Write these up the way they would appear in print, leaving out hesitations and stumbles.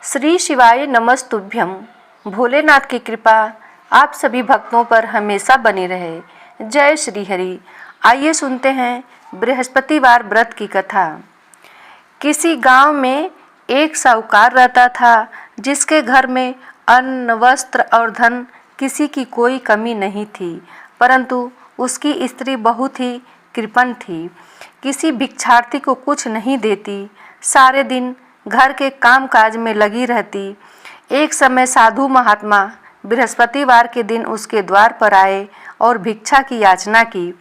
श्री शिवाय नमस्तुभ्यम। भोलेनाथ की कृपा आप सभी भक्तों पर हमेशा बनी रहे। जय श्री हरि। आइए सुनते हैं बृहस्पतिवार व्रत की कथा। किसी गांव में एक साहूकार रहता था, जिसके घर में अन्न, वस्त्र और धन किसी की कोई कमी नहीं थी। परंतु उसकी स्त्री बहुत ही कृपण थी, किसी भिक्षार्थी को कुछ नहीं देती, सारे दिन घर के काम काज में लगी रहती। एक समय साधु महात्मा बृहस्पतिवार के दिन उसके द्वार पर आए और भिक्षा की याचना की।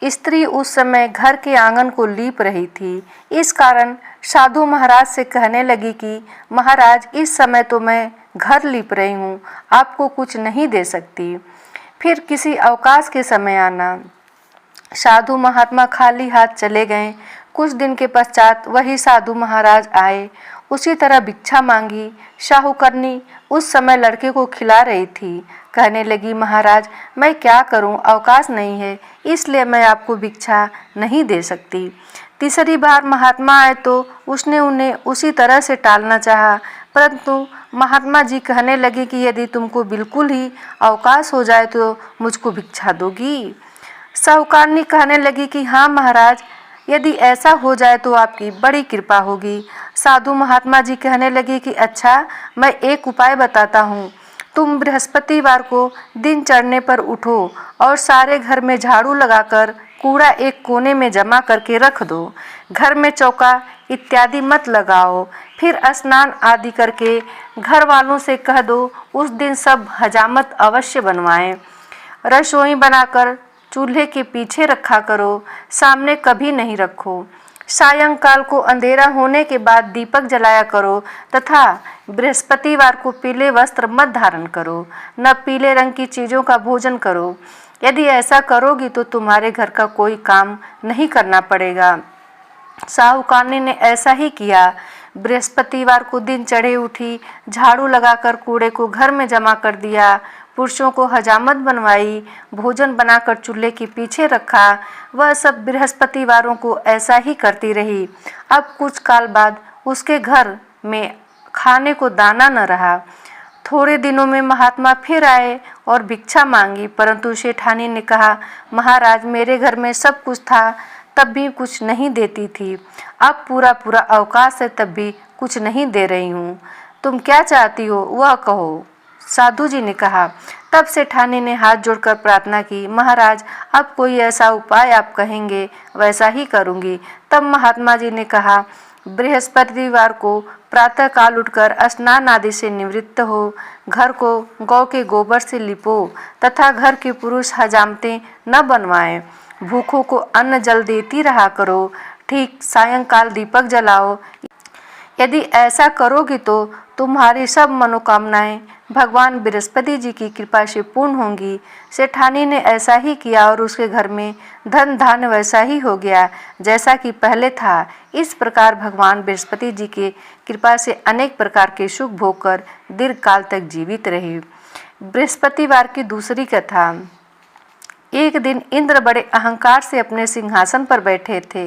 स्त्री उस समय घर के आंगन को लीप रही थी। इस कारण साधु महाराज से कहने लगी कि महाराज, इस समय तो मैं घर लीप रही हूँ, आपको कुछ नहीं दे सकती। फिर किसी अवकाश के समय आना। साधु महात्मा खाली हाथ चले गए। कुछ दिन के पश्चात वही साधु महाराज आए, उसी तरह भिक्षा मांगी। साहूकरनी उस समय लड़के को खिला रही थी। कहने लगी, महाराज, मैं क्या करूं, अवकाश नहीं है, इसलिए मैं आपको भिक्षा नहीं दे सकती। तीसरी बार महात्मा आए तो उसने उन्हें उसी तरह से टालना चाहा, परंतु महात्मा जी कहने लगे कि यदि तुमको बिल्कुल ही अवकाश हो जाए तो मुझको भिक्षा दोगी। साहूकारनी कहने लगी कि हाँ महाराज, यदि ऐसा हो जाए तो आपकी बड़ी कृपा होगी। साधु महात्मा जी कहने लगे कि अच्छा, मैं एक उपाय बताता हूँ। तुम बृहस्पतिवार को दिन चढ़ने पर उठो और सारे घर में झाड़ू लगाकर कूड़ा एक कोने में जमा करके रख दो। घर में चौका इत्यादि मत लगाओ। फिर स्नान आदि करके घर वालों से कह दो उस दिन सब हजामत अवश्य बनवाएं। रसोई बनाकर चूल्हे के पीछे रखा करो, सामने कभी नहीं रखो। सायंकाल को अंधेरा होने के बाद दीपक जलाया करो तथा बृहस्पतिवार को पीले वस्त्र मत धारण करो, न पीले रंग की चीज़ों का भोजन करो। यदि ऐसा करोगी तो तुम्हारे घर का कोई काम नहीं करना पड़ेगा। साहूकारनी ने ऐसा ही किया। बृहस्पतिवार को दिन चढ़े उठी, झाड़ू लगाकर कूड़े को घर में जमा कर दिया, पुरुषों को हजामत बनवाई, भोजन बनाकर चूल्हे के पीछे रखा। वह सब बृहस्पतिवारों को ऐसा ही करती रही। अब कुछ काल बाद उसके घर में खाने को दाना न रहा। थोड़े दिनों में महात्मा फिर आए और भिक्षा मांगी, परंतु सेठानी ने कहा, महाराज, मेरे घर में सब कुछ था, तब भी कुछ नहीं देती थी। अब पूरा अवकाश है, तब भी कुछ नहीं दे रही हूँ। तुम क्या चाहती हो वह कहो। साधु जी ने कहा। तब सेठानी ने हाथ जोड़कर प्रार्थना की, महाराज, अब कोई ऐसा उपाय आप कहेंगे वैसा ही करूँगी। तब महात्मा जी ने कहा, बृहस्पतिवार को प्रातः काल उठकर स्नान आदि से निवृत्त हो, घर को गौ के गोबर से लिपो तथा घर के पुरुष हजामतें न बनवाएं। भूखों को अन्न जल देती रहा करो। ठीक सायंकाल दीपक जलाओ। यदि ऐसा करोगी तो तुम्हारी सब मनोकामनाएं भगवान बृहस्पति जी की कृपा से पूर्ण होंगी। सेठानी ने ऐसा ही किया और उसके घर में धन धान्य वैसा ही हो गया जैसा कि पहले था। इस प्रकार भगवान बृहस्पति जी के कृपा से अनेक प्रकार के सुख भोग कर दीर्घ काल तक जीवित रही। बृहस्पतिवार की दूसरी कथा। एक दिन इंद्र बड़े अहंकार से अपने सिंहासन पर बैठे थे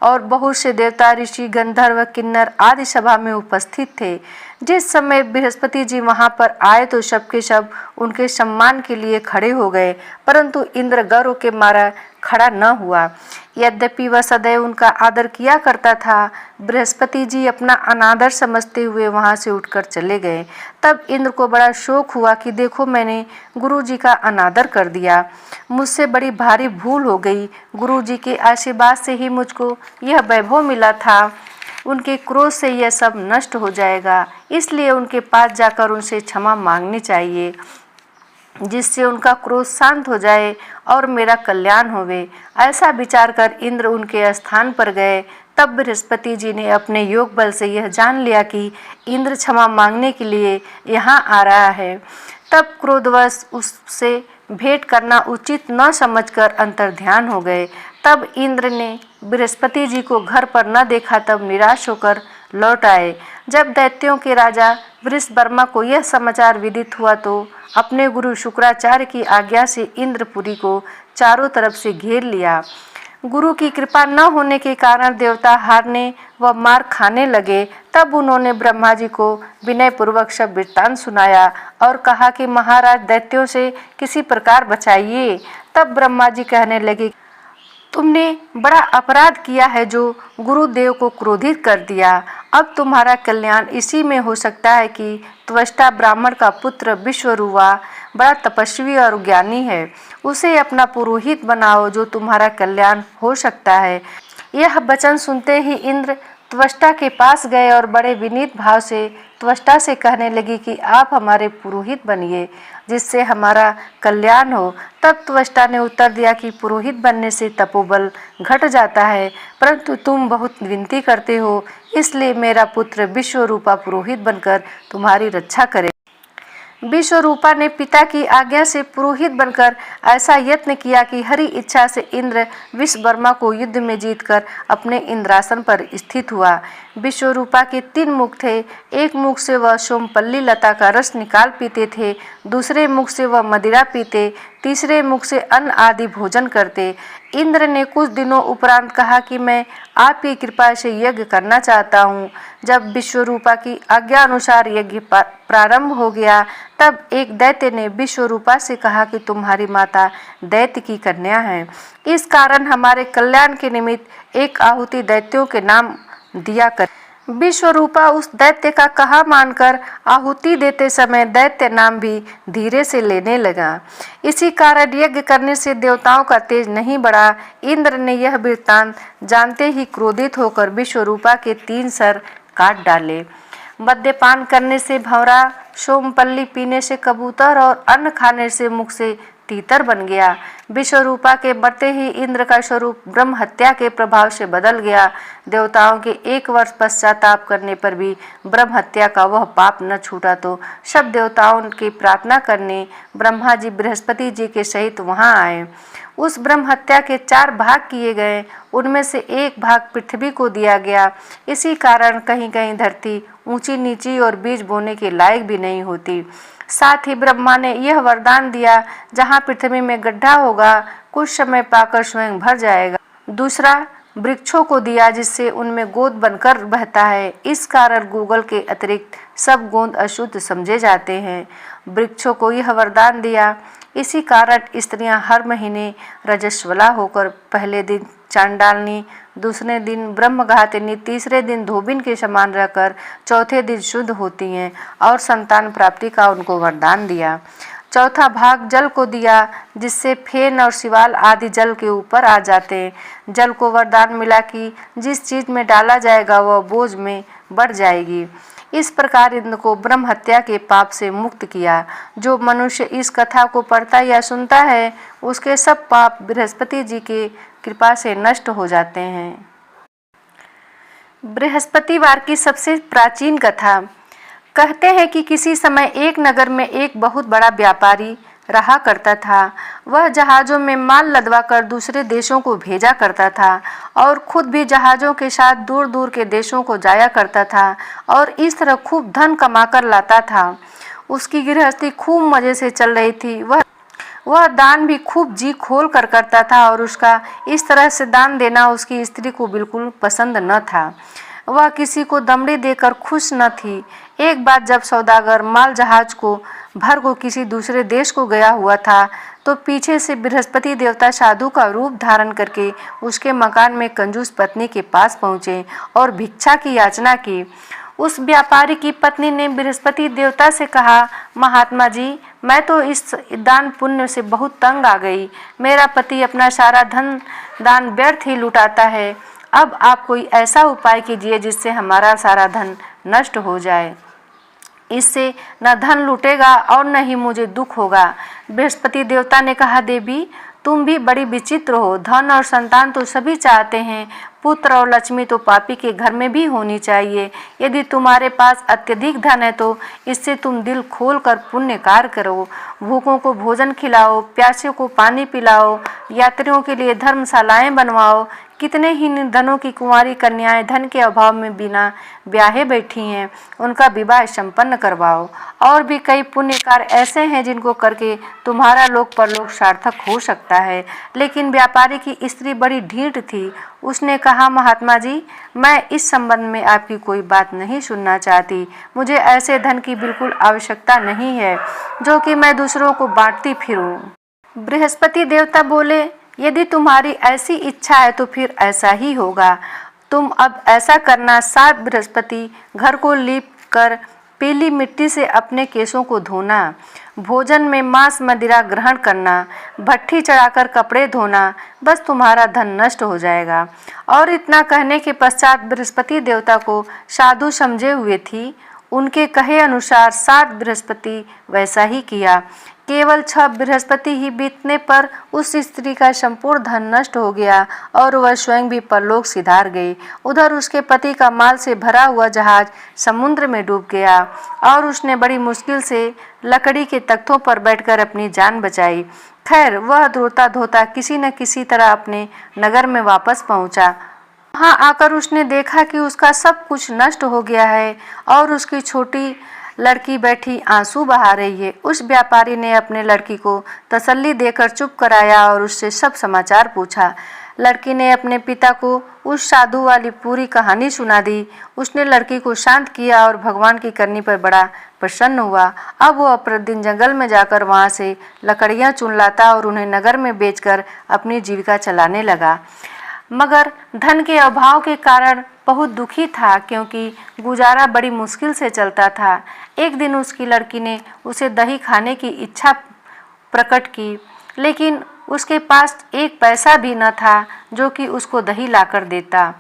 और बहुत से देवता, ऋषि, गंधर्व, किन्नर आदि सभा में उपस्थित थे। जिस समय बृहस्पति जी वहां पर आए तो सबके सब उनके सम्मान के लिए खड़े हो गए, परंतु इंद्र गर्व के मारा खड़ा न हुआ। यद्यपि वह सदैव उनका आदर किया करता था। बृहस्पति जी अपना अनादर समझते हुए वहां से उठकर चले गए। तब इंद्र को बड़ा शोक हुआ कि देखो, मैंने गुरु जी का अनादर कर दिया, मुझसे बड़ी भारी भूल हो गई। गुरु जी के आशीर्वाद से ही मुझको यह वैभव मिला था। उनके क्रोध से यह सब नष्ट हो जाएगा, इसलिए उनके पास जाकर उनसे क्षमा मांगनी चाहिए, जिससे उनका क्रोध शांत हो जाए और मेरा कल्याण होवे। ऐसा विचार कर इंद्र उनके स्थान पर गए। तब बृहस्पति जी ने अपने योग बल से यह जान लिया कि इंद्र क्षमा मांगने के लिए यहाँ आ रहा है। तब क्रोधवश उससे भेंट करना उचित न समझकर अंतर्ध्यान हो गए। तब इंद्र ने बृहस्पति जी को घर पर न देखा, तब निराश होकर लौट आए। जब दैत्यों के राजा वृषवर्मा को यह समाचार विदित हुआ तो अपने गुरु शुक्राचार्य की आज्ञा से इंद्रपुरी को चारों तरफ से घेर लिया। गुरु की कृपा न होने के कारण देवता हारने व मार खाने लगे। तब उन्होंने ब्रह्मा जी को विनय पूर्वक सब वृत्तांत सुनाया और कहा कि महाराज, दैत्यों से किसी प्रकार बचाइए। तब ब्रह्मा जी कहने लगे, तुमने बड़ा अपराध किया है जो गुरुदेव को क्रोधित कर दिया। अब तुम्हारा कल्याण इसी में हो सकता है कि त्वष्टा ब्राह्मण का पुत्र विश्वरूपा बड़ा तपस्वी और ज्ञानी है, उसे अपना पुरोहित बनाओ, जो तुम्हारा कल्याण हो सकता है। यह वचन सुनते ही इंद्र त्वष्टा के पास गए और बड़े विनीत भाव से त्वष्टा से कहने लगी कि आप हमारे पुरोहित बनिए, जिससे हमारा कल्याण हो। तब त्वष्टा ने उत्तर दिया कि पुरोहित बनने से तपोबल घट जाता है, परंतु तुम बहुत विनती करते हो, इसलिए मेरा पुत्र विश्वरूपा पुरोहित बनकर तुम्हारी रक्षा करे। विश्वरूपा ने पिता की आज्ञा से पुरोहित बनकर ऐसा यत्न किया कि हरि इच्छा से इंद्र विश्ववर्मा को युद्ध में जीतकर अपने इंद्रासन पर स्थित हुआ। विश्वरूपा के 3 मुख थे। एक मुख से वह सोमपल्ली लता का रस निकाल पीते थे, दूसरे मुख से वह मदिरा पीते, तीसरे मुख से अन्न आदि भोजन करते। इंद्र ने कुछ दिनों उपरांत कहा कि मैं आपकी कृपा से यज्ञ करना चाहता हूँ। जब विश्वरूपा की आज्ञा अनुसार यज्ञ प्रारंभ हो गया, तब एक दैत्य ने विश्वरूपा से कहा कि तुम्हारी माता दैत्य की कन्या है, इस कारण हमारे कल्याण के निमित्त एक आहुति दैत्यों के नाम दिया कर। विश्वरूपा उस दैत्य का कहा मानकर आहुति देते समय दैत्य नाम भी धीरे से लेने लगा। इसी कारण यज्ञ करने से देवताओं का तेज नहीं बढ़ा। इंद्र ने यह वृत्तांत जानते ही क्रोधित होकर विश्वरूपा के 3 सर काट डाले। मद्यपान करने से भंवरा, सोमपल्ली पीने से कबूतर और अन्न खाने से मुख से तीतर बन गया। विश्वरूपा के बढ़ते ही इंद्र का स्वरूप ब्रह्म हत्या के प्रभाव से बदल गया। देवताओं के 1 वर्ष पश्चाताप करने पर भी ब्रह्म हत्या का वह पाप न छूटा तो सब देवताओं की प्रार्थना करने ब्रह्मा जी बृहस्पति जी के सहित वहां आए। उस ब्रह्म हत्या के 4 भाग किए गए, उनमें से 1 भाग पृथ्वी को दिया गया। इसी कारण कहीं कहीं धरती ऊंची नीची और बीज बोने के लायक भी नहीं होती। साथ ही ब्रह्मा ने यह वरदान दिया, जहाँ पृथ्वी में गड्ढा होगा कुछ समय पाकर स्वयं भर जाएगा। दूसरा वृक्षों को दिया, जिससे उनमें गोद बनकर बहता है, इस कारण गूगल के अतिरिक्त सब गोंद अशुद्ध समझे जाते हैं। वृक्षों को यह वरदान दिया, इसी कारण स्त्रियां हर महीने रजस्वला होकर पहले दिन चांडालनी, दूसरे दिन ब्रह्मघातिनी, तीसरे दिन धोबिन के समान रहकर चौथे दिन शुद्ध होती हैं और संतान प्राप्ति का उनको वरदान दिया। चौथा भाग जल को दिया, जिससे फेन और शिवाल आदि जल के ऊपर आ जाते हैं। जल को वरदान मिला कि जिस चीज में डाला जाएगा वह बोझ में बढ़ जाएगी। इस प्रकार इंद्र को ब्रह्म हत्या के पाप से मुक्त किया। जो मनुष्य इस कथा को पढ़ता या सुनता है, उसके सब पाप बृहस्पति जी के कृपा से नष्ट हो जाते हैं। बृहस्पतिवार की सबसे प्राचीन कथा। कहते हैं कि किसी समय एक नगर में एक बहुत बड़ा व्यापारी रहा करता था। वह जहाज़ों में माल लदवाकर दूसरे देशों को भेजा करता था और खुद भी जहाज़ों के साथ दूर दूर के देशों को जाया करता था और इस तरह खूब धन कमाकर लाता था। उसकी गृहस्थी खूब मज़े से चल रही थी। वह दान भी खूब जी खोल कर करता था और उसका इस तरह से दान देना उसकी स्त्री को बिल्कुल पसंद न था। वह किसी को दमड़ी देकर खुश न थी। एक बार जब सौदागर माल जहाज को भर को किसी दूसरे देश को गया हुआ था, तो पीछे से बृहस्पति देवता साधु का रूप धारण करके उसके मकान में कंजूस पत्नी के पास पहुँचे और भिक्षा की याचना की। उस व्यापारी की पत्नी ने बृहस्पति देवता से कहा, महात्मा जी, मैं तो इस दान पुण्य से बहुत तंग आ गई। मेरा पति अपना सारा धन दान व्यर्थ ही लुटाता है। अब आप कोई ऐसा उपाय कीजिए जिससे हमारा सारा धन नष्ट हो जाए। इससे न धन लूटेगा और न ही मुझे दुख होगा। बृहस्पति देवता ने कहा, देवी, तुम भी बड़ी विचित्र हो। धन और संतान तो सभी चाहते हैं, पुत्र और लक्ष्मी तो पापी के घर में भी होनी चाहिए। यदि तुम्हारे पास अत्यधिक धन है तो इससे तुम दिल खोल कर पुण्य कार्य करो। भूखों को भोजन खिलाओ, प्यासे को पानी पिलाओ, यात्रियों के लिए धर्मशालाएं बनवाओ, कितने ही निर्धनों की कुंवारी कन्याएं धन के अभाव में बिना ब्याहे बैठी हैं, उनका विवाह संपन्न करवाओ। और भी कई पुण्य कार्य ऐसे हैं जिनको करके तुम्हारा लोक परलोक सार्थक हो सकता है। लेकिन व्यापारी की स्त्री बड़ी ढीठ थी। उसने कहा, महात्मा जी, मैं इस संबंध में आपकी कोई बात नहीं सुनना चाहती। मुझे ऐसे धन की बिल्कुल आवश्यकता नहीं है जो कि मैं दूसरों को बांटती फिरूं। बृहस्पति देवता बोले, यदि तुम्हारी ऐसी इच्छा है तो फिर ऐसा ही होगा। तुम अब ऐसा करना, 7 बृहस्पति घर को लीप कर पीली मिट्टी से अपने केशों को धोना, भोजन में मांस मदिरा ग्रहण करना, भट्ठी चढ़ाकर कपड़े धोना, बस तुम्हारा धन नष्ट हो जाएगा। और इतना कहने के पश्चात बृहस्पति देवता को साधु समझे हुए थी। उनके कहे अनुसार 7 बृहस्पति वैसा ही किया। केवल 6 बृहस्पति ही बीतने पर उस स्त्री का संपूर्ण धन नष्ट हो गया और वह स्वयं भी परलोक सिधार गई। उधर उसके पति का माल से भरा हुआ जहाज समुद्र में डूब गया और उसने बड़ी मुश्किल से लकड़ी के तख्तों पर बैठकर अपनी जान बचाई। खैर, वह धोता धोता किसी न किसी तरह अपने नगर में वापस पहुंचा। वहां आकर उसने देखा कि उसका सब कुछ नष्ट हो गया है और उसकी छोटी लड़की बैठी आंसू बहा रही है। उस व्यापारी ने अपने लड़की को तसल्ली देकर चुप कराया और उससे सब समाचार पूछा। लड़की ने अपने पिता को उस साधु वाली पूरी कहानी सुना दी। उसने लड़की को शांत किया और भगवान की करनी पर बड़ा प्रसन्न हुआ। अब वो प्रतिदिन जंगल में जाकर वहां से लकड़ियां चुन लाता और उन्हें नगर में बेचकर अपनी जीविका चलाने लगा। मगर धन के अभाव के कारण बहुत दुखी था, क्योंकि गुजारा बड़ी मुश्किल से चलता था। एक दिन उसकी लड़की ने उसे दही खाने की इच्छा प्रकट की, लेकिन उसके पास एक पैसा भी न था जो कि उसको दही लाकर देता।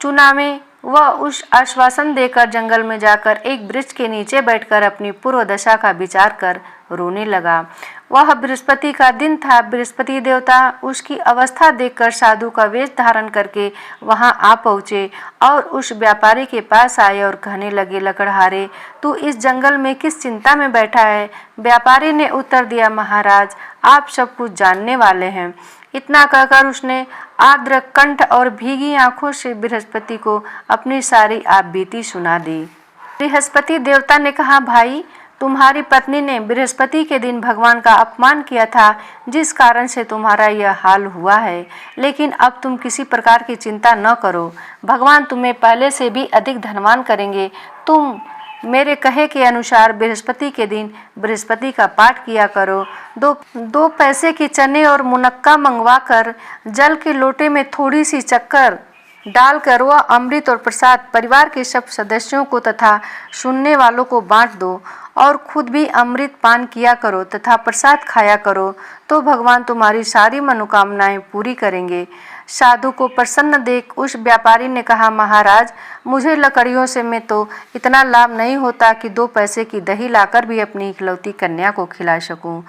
चुनाव में वह उस आश्वासन देकर जंगल में जाकर एक वृक्ष के नीचे बैठकर अपनी पूर्व दशा का विचार कर रोने लगा। वह बृहस्पति का दिन था। बृहस्पति देवता उसकी अवस्था देखकर साधु का वेश धारण करके वहां आ पहुँचे और उस व्यापारी के पास आए और कहने लगे, लकड़हारे, तू इस जंगल में किस चिंता में बैठा है? व्यापारी ने उत्तर दिया, महाराज, आप सब कुछ जानने वाले हैं। इतना कहकर उसने आर्द्र कंठ और भीगी आंखों से बृहस्पति को अपनी सारी आप बीती सुना दी। बृहस्पति देवता ने कहा, भाई, तुम्हारी पत्नी ने बृहस्पति के दिन भगवान का अपमान किया था, जिस कारण से तुम्हारा यह हाल हुआ है। लेकिन अब तुम किसी प्रकार की चिंता न करो, भगवान तुम्हें पहले से भी अधिक धनवान करेंगे। तुम मेरे कहे के अनुसार बृहस्पति के दिन बृहस्पति का पाठ किया करो। दो पैसे के चने और मुनक्का मंगवा कर जल के लोटे में थोड़ी सी शक्कर डालकर वह अमृत और प्रसाद परिवार के सब सदस्यों को तथा सुनने वालों को बांट दो और खुद भी अमृत पान किया करो तथा प्रसाद खाया करो, तो भगवान तुम्हारी सारी मनोकामनाएं पूरी करेंगे। साधु को प्रसन्न देख उस व्यापारी ने कहा, महाराज, मुझे लकड़ियों से में तो इतना लाभ नहीं होता कि 2 पैसे की दही लाकर भी अपनी इकलौती कन्या को खिला सकूं।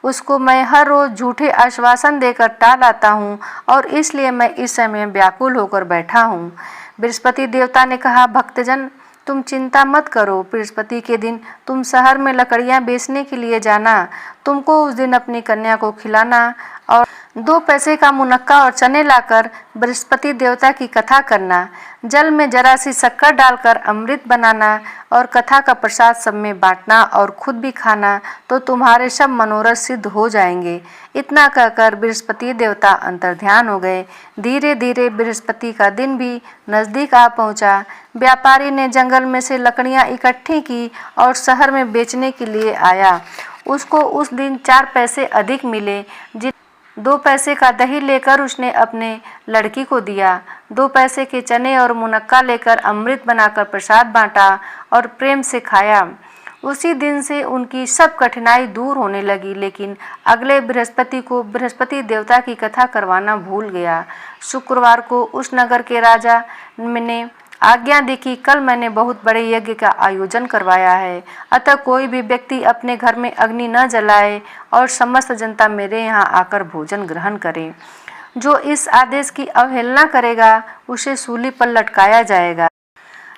उसको मैं हर रोज झूठे आश्वासन देकर टाल आता हूँ और इसलिए मैं इस समय व्याकुल होकर बैठा हूँ। बृहस्पति देवता ने कहा, भक्तजन, तुम चिंता मत करो। बृहस्पति के दिन तुम शहर में लकड़ियां बेचने के लिए जाना। तुमको उस दिन अपनी कन्या को खिलाना और 2 पैसे का मुनक्का और चने लाकर बृहस्पति देवता की कथा करना। जल में जरा सी शक्कर डालकर अमृत बनाना और कथा का प्रसाद सब में बांटना और खुद भी खाना, तो तुम्हारे सब मनोरथ सिद्ध हो जाएंगे। इतना कहकर बृहस्पति देवता अंतर्ध्यान हो गए। धीरे धीरे बृहस्पति का दिन भी नजदीक आ पहुंचा। व्यापारी ने जंगल में से लकड़ियां इकट्ठी की और शहर में बेचने के लिए आया। उसको उस दिन 4 पैसे अधिक मिले। 2 पैसे का दही लेकर उसने अपने लड़की को दिया। 2 पैसे के चने और मुनक्का लेकर अमृत बनाकर प्रसाद बांटा और प्रेम से खाया। उसी दिन से उनकी सब कठिनाई दूर होने लगी। लेकिन अगले बृहस्पति को बृहस्पति देवता की कथा करवाना भूल गया। शुक्रवार को उस नगर के राजा ने आज्ञा दी कि कल मैंने बहुत बड़े यज्ञ का आयोजन करवाया है, अतः कोई भी व्यक्ति अपने घर में अग्नि न जलाए और समस्त जनता मेरे यहाँ आकर भोजन ग्रहण करे। जो इस आदेश की अवहेलना करेगा उसे सूली पर लटकाया जाएगा।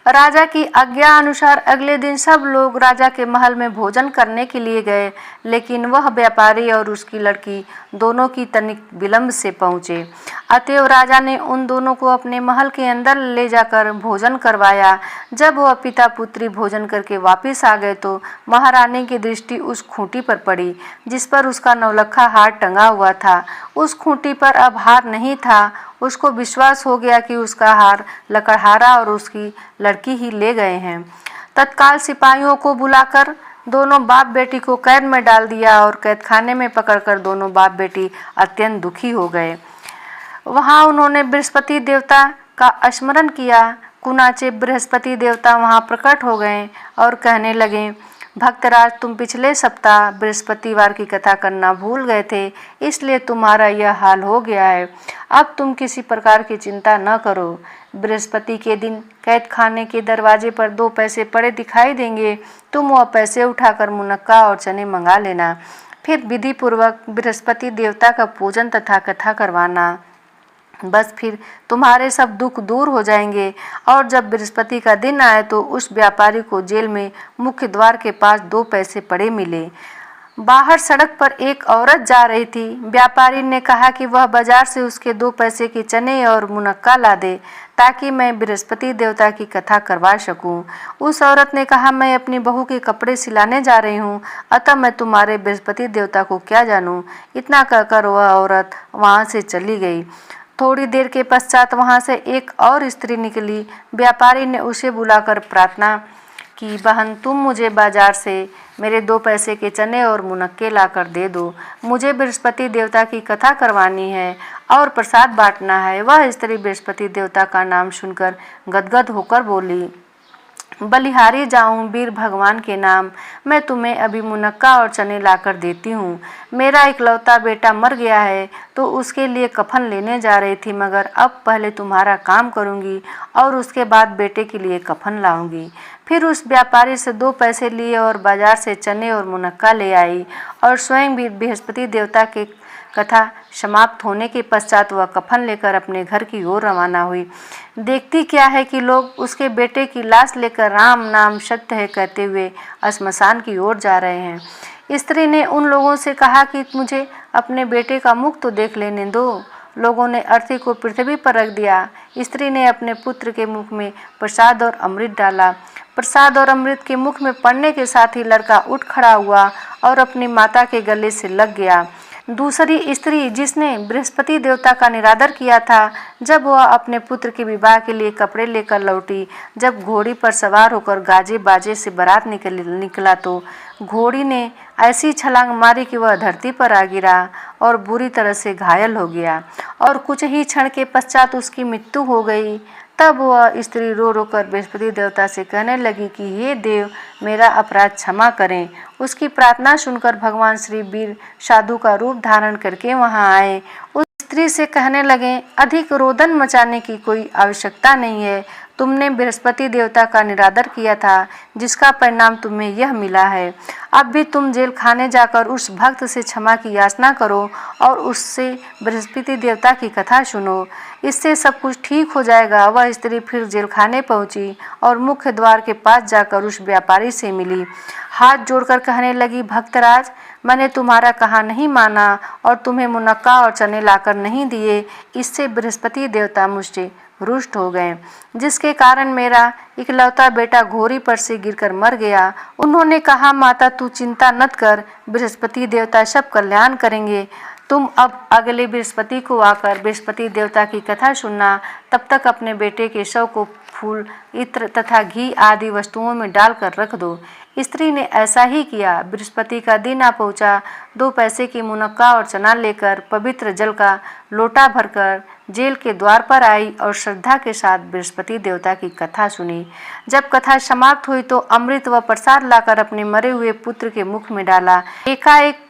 राजा की आज्ञा अनुसार अगले दिन सब लोग राजा के महल में भोजन करने के लिए गए, लेकिन वह व्यापारी और उसकी लड़की दोनों की तनिक विलंब से पहुँचे। अतएव राजा ने उन दोनों को अपने महल के अंदर ले जाकर भोजन करवाया। जब वह पिता पुत्री भोजन करके वापस आ गए तो महारानी की दृष्टि उस खूंटी पर पड़ी जिस पर उसका नौलखा हार टंगा हुआ था। उस खूंटी पर अब हार नहीं था। उसको विश्वास हो गया कि उसका हार लकड़हारा और उसकी लड़की ही ले गए हैं। तत्काल सिपाहियों को बुलाकर दोनों बाप बेटी को कैद में डाल दिया और कैदखाने में पकड़कर दोनों बाप बेटी अत्यंत दुखी हो गए। वहां उन्होंने बृहस्पति देवता का स्मरण किया। कुनाचे बृहस्पति देवता वहां प्रकट हो गए और कहने लगे, भक्तराज, तुम पिछले सप्ताह बृहस्पतिवार की कथा करना भूल गए थे, इसलिए तुम्हारा यह हाल हो गया है। अब तुम किसी प्रकार की चिंता न करो। बृहस्पति के दिन कैदखाने के दरवाजे पर 2 पैसे पड़े दिखाई देंगे। तुम वह पैसे उठाकर मुनक्का और चने मंगा लेना। फिर विधि पूर्वक बृहस्पति देवता का पूजन तथा कथा करवाना। बस फिर तुम्हारे सब दुख दूर हो जाएंगे। और जब बृहस्पति का दिन आए तो उस व्यापारी को जेल में मुख्य द्वार के पास 2 पैसे पड़े मिले। बाहर सड़क पर एक औरत जा रही थी। व्यापारी ने कहा कि वह बाजार से उसके 2 पैसे के चने और मुनक्का ला दे ताकि मैं बृहस्पति देवता की कथा करवा सकूं। उस औरत ने कहा, मैं अपनी बहू के कपड़े सिलाने जा रही हूं, अतः मैं तुम्हारे बृहस्पति देवता को क्या जानूं। इतना कहकर वह औरत वहां से चली गई। थोड़ी देर के पश्चात वहां से एक और स्त्री निकली। व्यापारी ने उसे बुलाकर प्रार्थना की, बहन, तुम मुझे बाजार से मेरे 2 पैसे के चने और मुनक्के लाकर दे दो। मुझे बृहस्पति देवता की कथा करवानी है और प्रसाद बांटना है। वह स्त्री बृहस्पति देवता का नाम सुनकर गदगद होकर बोली, बलिहारी जाऊं वीर भगवान के नाम, मैं तुम्हें अभी मुनक्का और चने लाकर देती हूँ। मेरा इकलौता बेटा मर गया है तो उसके लिए कफन लेने जा रही थी, मगर अब पहले तुम्हारा काम करूँगी और उसके बाद बेटे के लिए कफन लाऊंगी। फिर उस व्यापारी से 2 पैसे लिए और बाजार से चने और मुनक्का ले आई और स्वयं भी बृहस्पति देवता के कथा समाप्त होने के पश्चात वह कफन लेकर अपने घर की ओर रवाना हुई। देखती क्या है कि लोग उसके बेटे की लाश लेकर राम नाम सत्य है कहते हुए श्मशान की ओर जा रहे हैं। स्त्री ने उन लोगों से कहा कि मुझे अपने बेटे का मुख तो देख लेने दो। लोगों ने अर्थी को पृथ्वी पर रख दिया। स्त्री ने अपने पुत्र के मुख में प्रसाद और अमृत डाला। प्रसाद और अमृत के मुख में पड़ने के साथ ही लड़का उठ खड़ा हुआ और अपनी माता के गले से लग गया। दूसरी स्त्री जिसने बृहस्पति देवता का निरादर किया था, जब वह अपने पुत्र के विवाह के लिए कपड़े लेकर लौटी, जब घोड़ी पर सवार होकर गाजे बाजे से बारात निकला तो घोड़ी ने ऐसी छलांग मारी कि वह धरती पर आ गिरा और बुरी तरह से घायल हो गया और कुछ ही क्षण के पश्चात उसकी मृत्यु हो गई। तब वह स्त्री रो रो कर बृहस्पति देवता से कहने लगी कि हे देव, मेरा अपराध क्षमा करें। उसकी प्रार्थना सुनकर भगवान श्री वीर साधु का रूप धारण करके वहां आए। उस स्त्री से कहने लगे, अधिक रोदन मचाने की कोई आवश्यकता नहीं है। तुमने बृहस्पति देवता का निरादर किया था, जिसका परिणाम तुम्हें यह मिला है। अब भी तुम जेल खाने जाकर उस भक्त से क्षमा की याचना करो और उससे बृहस्पति देवता की कथा सुनो, इससे सब कुछ ठीक हो जाएगा। वह स्त्री फिर जेल खाने पहुंची और मुख्य द्वार के पास जाकर उस व्यापारी से मिली। हाथ जोड़कर कहने लगी, भक्तराज, मैंने तुम्हारा कहा नहीं माना और तुम्हें मुनक्का और चने लाकर नहीं दिए। इससे बृहस्पति देवता मुझसे रुष्ट हो गए, जिसके कारण मेरा इकलौता बेटा घोड़ी पर से गिरकर मर गया। उन्होंने कहा, माता तू चिंता मत कर, बृहस्पति देवता सब कल्याण करेंगे। तुम अब अगले बृहस्पति को आकर बृहस्पति देवता की कथा सुनना। तब तक अपने बेटे के शव को फूल, इत्र तथा घी आदि वस्तुओं में डालकर रख दो। स्त्री ने ऐसा ही किया। बृहस्पति का दिन आ पहुंचा। 2 पैसे की मुनक्का और चना लेकर पवित्र जल का लोटा भरकर जेल के द्वार पर आई और श्रद्धा के साथ बृहस्पति देवता की कथा सुनी। जब कथा समाप्त हुई तो अमृत व प्रसाद लाकर अपने मरे हुए पुत्र के मुख में डाला। एकाएक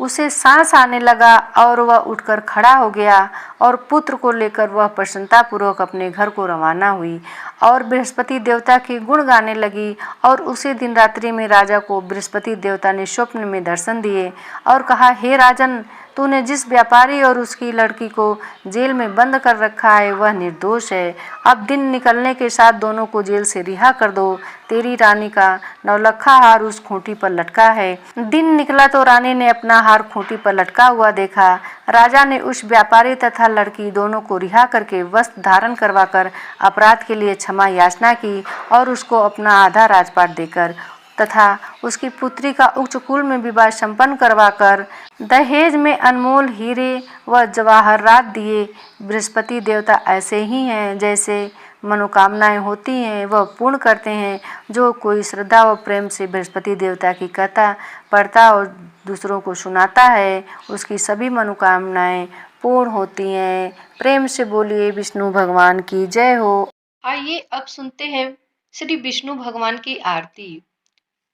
उसे सांस आने लगा और वह उठकर खड़ा हो गया और पुत्र को लेकर वह प्रसन्नतापूर्वक अपने घर को रवाना हुई और बृहस्पति देवता के गुण गाने लगी। और उसी दिन रात्रि में राजा को बृहस्पति देवता ने स्वप्न में दर्शन दिए और कहा, हे राजन, तूने जिस व्यापारी और उसकी लड़की को जेल में बंद कर रखा है वह निर्दोष है। अब दिन निकलने के साथ दोनों को जेल से रिहा कर दो। तेरी रानी का नौलखा हार उस खूंटी पर लटका है। दिन निकला तो रानी ने अपना हार खूंटी पर लटका हुआ देखा। राजा ने उस व्यापारी तथा लड़की दोनों को रिहा करके वस्त्र धारण करवाकर अपराध के लिए क्षमा याचना की और उसको अपना आधा राजपाट देकर तथा उसकी पुत्री का उच्च कुल में विवाह संपन्न करवाकर दहेज में अनमोल हीरे व जवाहरात दिए। बृहस्पति देवता ऐसे ही हैं, जैसे मनोकामनाएं होती हैं वह पूर्ण करते हैं। जो कोई श्रद्धा व प्रेम से बृहस्पति देवता की कथा पढ़ता और दूसरों को सुनाता है उसकी सभी मनोकामनाएं पूर्ण होती हैं। प्रेम से बोलिए विष्णु भगवान की जय हो। आइए अब सुनते हैं श्री विष्णु भगवान की आरती।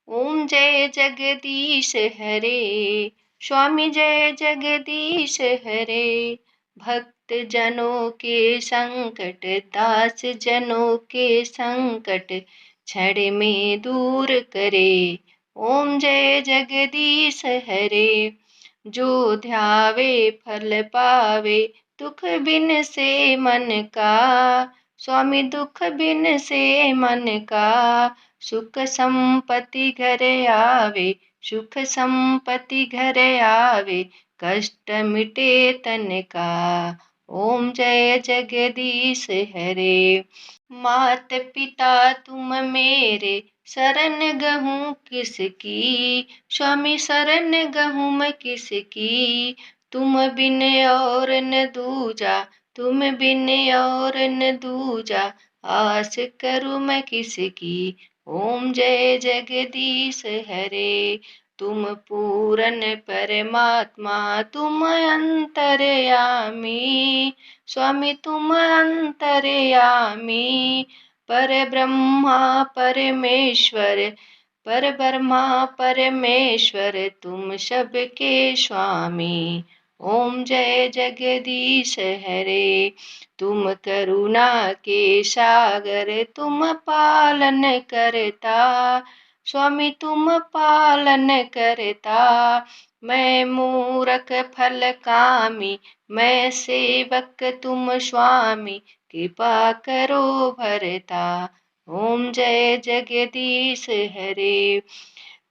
ओम जय जगदीश हरे, स्वामी जय जगदीश हरे। भक्त जनों के संकट, दास जनों के संकट क्षण में दूर करे। ओम जय जगदीश हरे। जो ध्यावे फल पावे, दुख बिन से मन का। स्वामी दुख बिन से मन का, सुख संपत्ति घर आवे, सुख संपत्ति घर आवे, कष्ट मिटे तन का। ओम जय जगदीश हरे। मात पिता तुम मेरे, शरण गहूँ किसकी। स्वामी शरण गहूँ मैं किसकी। तुम बिन और न दूजा, तुम बिन और न दूजा, आस करूँ मैं किसकी। ओम जय जगदीश हरे। तुम पूर्ण परमात्मा, तुम अंतर्यामी। स्वामी तुम अंतर्यामी। पर ब्रह्मा परमेश्वर, पर ब्रह्मा परमेश्वर, तुम सबके स्वामी। ओम जय जगदीश हरे। तुम करुणा के सागर, तुम पालन करता। स्वामी तुम पालन करता। मैं मूरख फल कामी, मैं सेवक तुम स्वामी, कृपा करो भरता। ओम जय जगदीश हरे।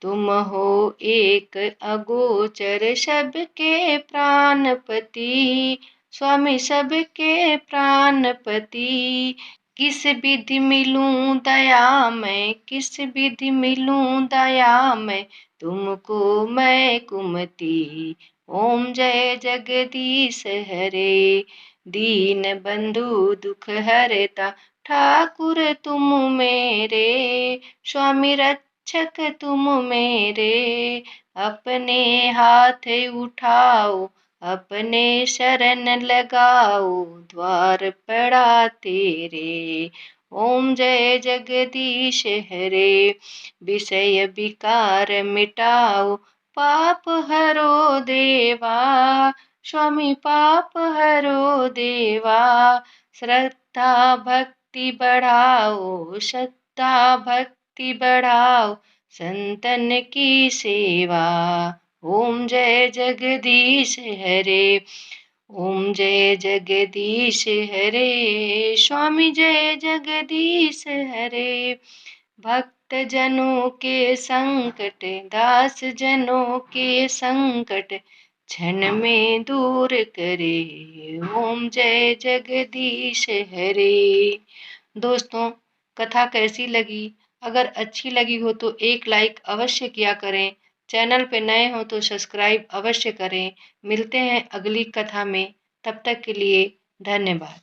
तुम हो एक अगोचर, सबके प्राणपति। स्वामी सबके प्राणपति। किस विधि मिलूं दया मैं, किस विधि मिलूं दया मैं, तुमको मैं कुमति। ओम जय जगदीश हरे। दीन बंधु दुख हरता, ठाकुर तुम मेरे। स्वामी रक्षक तुम मेरे। अपने हाथ उठाओ, अपने शरण लगाओ, द्वार पड़ा तेरे। ओम जय जगदीश हरे। विषय विकार मिटाओ, पाप हरो देवा। स्वामी पाप हरो देवा। श्रद्धा भक्ति बढ़ाओ, श्रद्धा भक्ति बढ़ाओ, संतन की सेवा। ओम जय जगदीश हरे। ओम जय जगदीश हरे। स्वामी जय जगदीश हरे। भक्त जनों के संकट, दास जनों के संकट क्षण में दूर करे। ओम जय जगदीश हरे। दोस्तों, कथा कैसी लगी? अगर अच्छी लगी हो तो एक लाइक अवश्य किया करें। चैनल पे नए हो तो सब्सक्राइब अवश्य करें। मिलते हैं अगली कथा में, तब तक के लिए धन्यवाद।